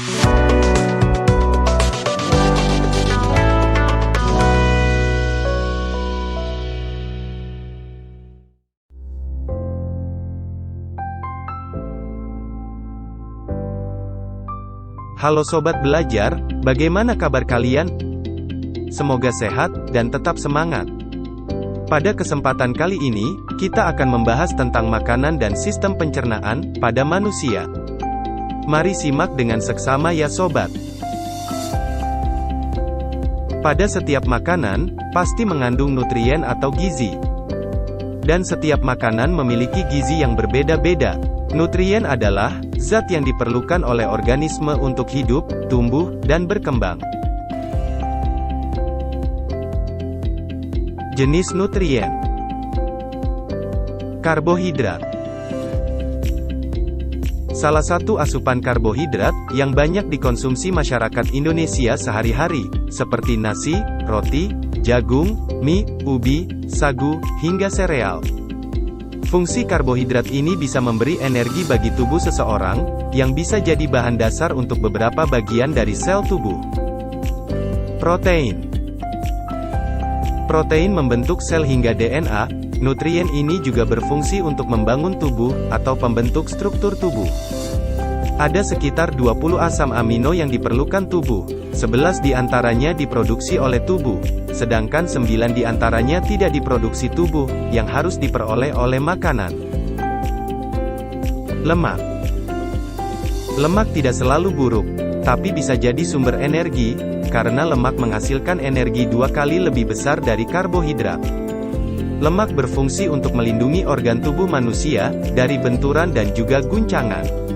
Halo Sobat Belajar, bagaimana kabar kalian? Semoga sehat, dan tetap semangat. Pada kesempatan kali ini, kita akan membahas tentang makanan dan sistem pencernaan pada manusia. Mari simak dengan seksama ya Sobat. Pada setiap makanan, pasti mengandung nutrien atau gizi. Dan setiap makanan memiliki gizi yang berbeda-beda. Nutrien adalah zat yang diperlukan oleh organisme untuk hidup, tumbuh, dan berkembang. Jenis nutrien. Karbohidrat. Salah satu asupan karbohidrat yang banyak dikonsumsi masyarakat Indonesia sehari-hari, seperti nasi, roti, jagung, mie, ubi, sagu, hingga sereal. Fungsi karbohidrat ini bisa memberi energi bagi tubuh seseorang, yang bisa jadi bahan dasar untuk beberapa bagian dari sel tubuh. Protein. Protein membentuk sel hingga DNA, nutrien ini juga berfungsi untuk membangun tubuh, atau pembentuk struktur tubuh. Ada sekitar 20 asam amino yang diperlukan tubuh, 11 diantaranya diproduksi oleh tubuh, sedangkan 9 diantaranya tidak diproduksi tubuh, yang harus diperoleh oleh makanan. Lemak. Lemak tidak selalu buruk, tapi bisa jadi sumber energi, karena lemak menghasilkan energi 2 kali lebih besar dari karbohidrat. Lemak berfungsi untuk melindungi organ tubuh manusia, dari benturan dan juga guncangan.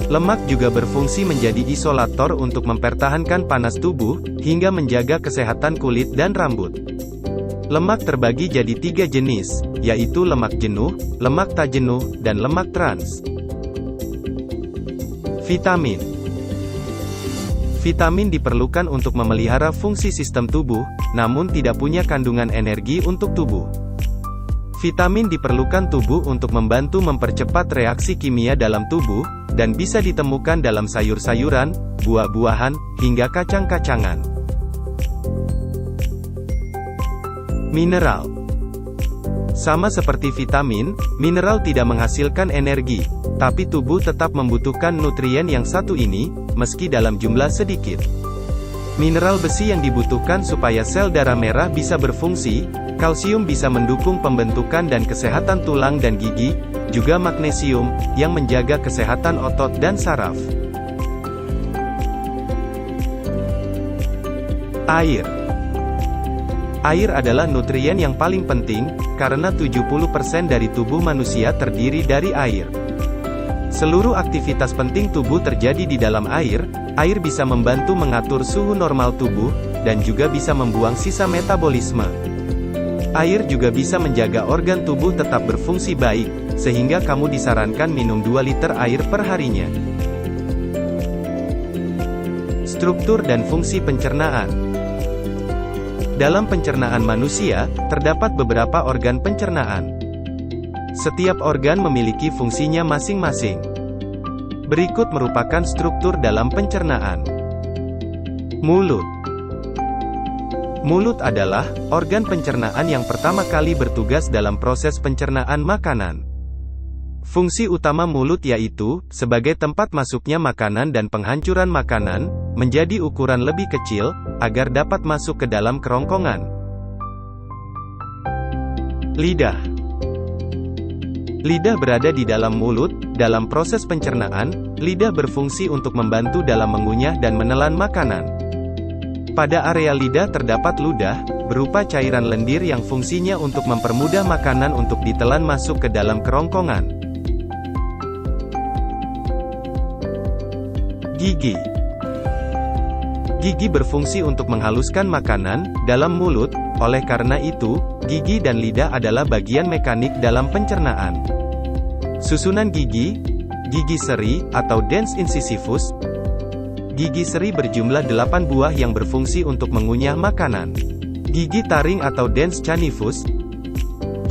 Lemak juga berfungsi menjadi isolator untuk mempertahankan panas tubuh, hingga menjaga kesehatan kulit dan rambut. Lemak terbagi jadi 3 jenis, yaitu lemak jenuh, lemak tak jenuh, dan lemak trans. Vitamin. Vitamin diperlukan untuk memelihara fungsi sistem tubuh, namun tidak punya kandungan energi untuk tubuh. Vitamin diperlukan tubuh untuk membantu mempercepat reaksi kimia dalam tubuh, dan bisa ditemukan dalam sayur-sayuran, buah-buahan, hingga kacang-kacangan. Mineral. Sama seperti vitamin, mineral tidak menghasilkan energi, tapi tubuh tetap membutuhkan nutrien yang satu ini, meski dalam jumlah sedikit. Mineral besi yang dibutuhkan supaya sel darah merah bisa berfungsi, kalsium bisa mendukung pembentukan dan kesehatan tulang dan gigi, juga magnesium, yang menjaga kesehatan otot dan saraf. Air. Air adalah nutrien yang paling penting, karena 70% dari tubuh manusia terdiri dari air. Seluruh aktivitas penting tubuh terjadi di dalam air. Air bisa membantu mengatur suhu normal tubuh, dan juga bisa membuang sisa metabolisme. Air juga bisa menjaga organ tubuh tetap berfungsi baik, sehingga kamu disarankan minum 2 liter air per harinya. Struktur dan fungsi pencernaan. Dalam pencernaan manusia, terdapat beberapa organ pencernaan. Setiap organ memiliki fungsinya masing-masing. Berikut merupakan struktur dalam pencernaan. Mulut. Mulut adalah organ pencernaan yang pertama kali bertugas dalam proses pencernaan makanan. Fungsi utama mulut yaitu, sebagai tempat masuknya makanan dan penghancuran makanan, menjadi ukuran lebih kecil, agar dapat masuk ke dalam kerongkongan. Lidah. Lidah berada di dalam mulut. Dalam proses pencernaan, lidah berfungsi untuk membantu dalam mengunyah dan menelan makanan. Pada area lidah terdapat ludah, berupa cairan lendir yang fungsinya untuk mempermudah makanan untuk ditelan masuk ke dalam kerongkongan. Gigi. Gigi berfungsi untuk menghaluskan makanan dalam mulut, oleh karena itu, gigi dan lidah adalah bagian mekanik dalam pencernaan. Susunan gigi. Gigi seri, atau dens incisivus. Gigi seri berjumlah 8 buah yang berfungsi untuk mengunyah makanan. Gigi taring atau dens canivus.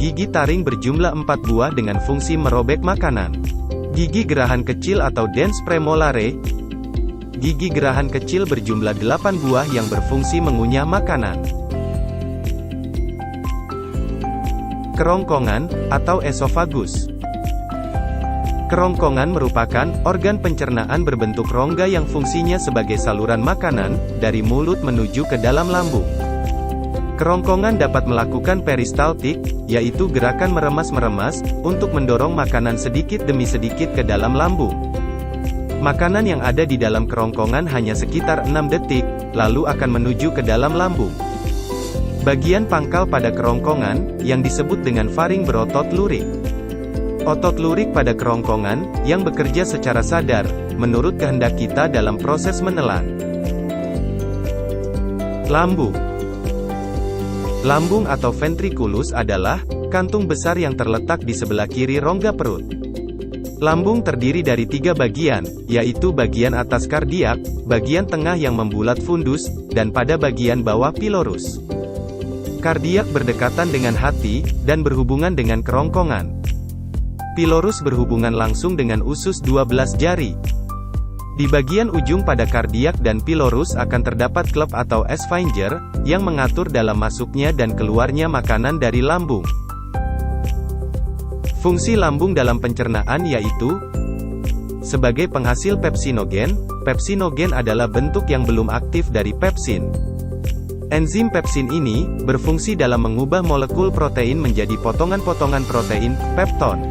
Gigi taring berjumlah 4 buah dengan fungsi merobek makanan. Gigi gerahan kecil atau dens premolare. gigi gerahan kecil berjumlah 8 buah yang berfungsi mengunyah makanan. Kerongkongan, atau esofagus. Kerongkongan merupakan organ pencernaan berbentuk rongga yang fungsinya sebagai saluran makanan, dari mulut menuju ke dalam lambung. Kerongkongan dapat melakukan peristaltik, yaitu gerakan meremas-meremas, untuk mendorong makanan sedikit demi sedikit ke dalam lambung. Makanan yang ada di dalam kerongkongan hanya sekitar 6 detik, lalu akan menuju ke dalam lambung. Bagian pangkal pada kerongkongan, yang disebut dengan faring berotot lurik. Otot lurik pada kerongkongan, yang bekerja secara sadar, menurut kehendak kita dalam proses menelan. Lambung. Lambung atau ventriculus adalah kantung besar yang terletak di sebelah kiri rongga perut. Lambung terdiri dari 3 bagian, yaitu bagian atas kardiak, bagian tengah yang membulat fundus, dan pada bagian bawah pilorus. Kardiak berdekatan dengan hati, dan berhubungan dengan kerongkongan. Pilorus berhubungan langsung dengan usus 12 jari. Di bagian ujung pada kardiak dan pilorus akan terdapat klep atau sphincter, yang mengatur dalam masuknya dan keluarnya makanan dari lambung. Fungsi lambung dalam pencernaan yaitu sebagai penghasil pepsinogen. Pepsinogen adalah bentuk yang belum aktif dari pepsin. Enzim pepsin ini berfungsi dalam mengubah molekul protein menjadi potongan-potongan protein, pepton.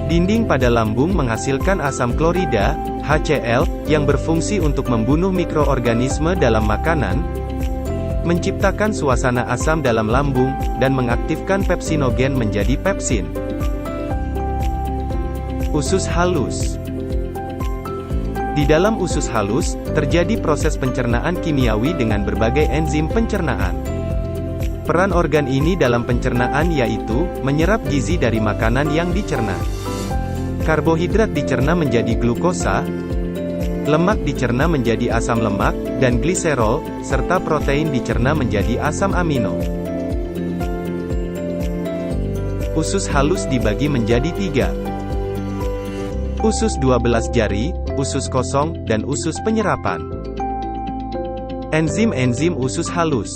Dinding pada lambung menghasilkan asam klorida, HCl, yang berfungsi untuk membunuh mikroorganisme dalam makanan, menciptakan suasana asam dalam lambung, dan mengaktifkan pepsinogen menjadi pepsin. Usus halus. Di dalam usus halus, terjadi proses pencernaan kimiawi dengan berbagai enzim pencernaan. Peran organ ini dalam pencernaan yaitu, menyerap gizi dari makanan yang dicerna. Karbohidrat dicerna menjadi glukosa, lemak dicerna menjadi asam lemak, dan gliserol, serta protein dicerna menjadi asam amino. Usus halus dibagi menjadi 3. Usus 12 jari, usus kosong, dan usus penyerapan. Enzim-enzim usus halus.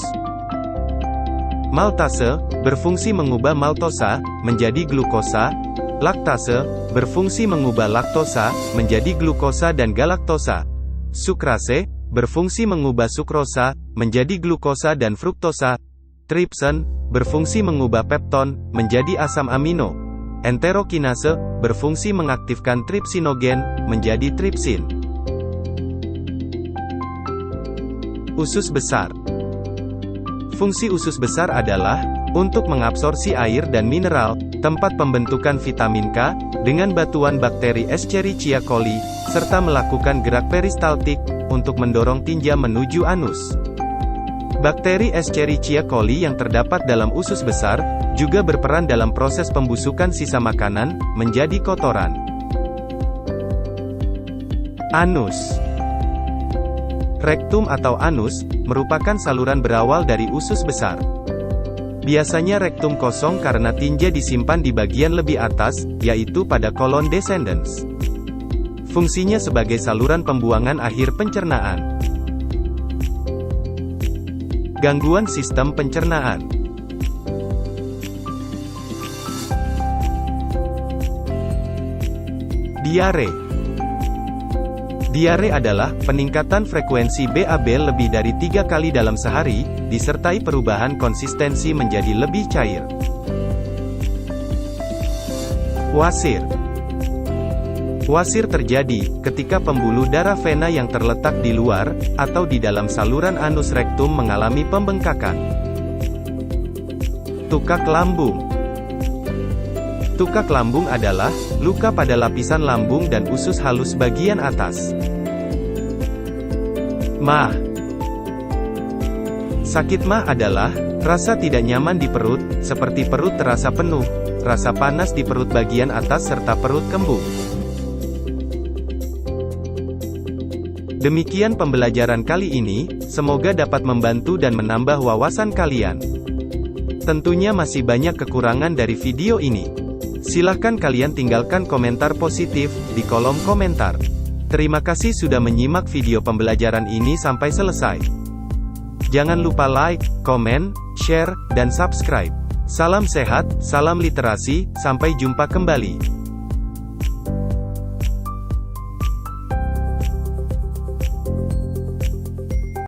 Maltase, berfungsi mengubah maltosa, menjadi glukosa. Laktase, berfungsi mengubah laktosa, menjadi glukosa dan galaktosa. Sukrase, berfungsi mengubah sukrosa, menjadi glukosa dan fruktosa. Tripsen, berfungsi mengubah pepton, menjadi asam amino. Enterokinase, berfungsi mengaktifkan tripsinogen, menjadi tripsin. Usus besar. Fungsi usus besar adalah untuk mengabsorpsi air dan mineral, tempat pembentukan vitamin K, dengan batuan bakteri Escherichia coli, serta melakukan gerak peristaltik, untuk mendorong tinja menuju anus. Bakteri Escherichia coli yang terdapat dalam usus besar, juga berperan dalam proses pembusukan sisa makanan, menjadi kotoran. Anus. Rektum atau anus, merupakan saluran berawal dari usus besar. Biasanya rektum kosong karena tinja disimpan di bagian lebih atas, yaitu pada kolon descendens. Fungsinya sebagai saluran pembuangan akhir pencernaan. Gangguan sistem pencernaan. Diare. Diare adalah peningkatan frekuensi BAB lebih dari 3 kali dalam sehari, disertai perubahan konsistensi menjadi lebih cair. Wasir. Wasir terjadi ketika pembuluh darah vena yang terletak di luar, atau di dalam saluran anus rektum mengalami pembengkakan. Tukak lambung. Tukak lambung adalah luka pada lapisan lambung dan usus halus bagian atas. Mah. Sakit mah adalah rasa tidak nyaman di perut, seperti perut terasa penuh, rasa panas di perut bagian atas serta perut kembung. Demikian pembelajaran kali ini, semoga dapat membantu dan menambah wawasan kalian. Tentunya masih banyak kekurangan dari video ini. Silahkan kalian tinggalkan komentar positif di kolom komentar. Terima kasih sudah menyimak video pembelajaran ini sampai selesai. Jangan lupa like, komen, share, dan subscribe. Salam sehat, salam literasi, sampai jumpa kembali.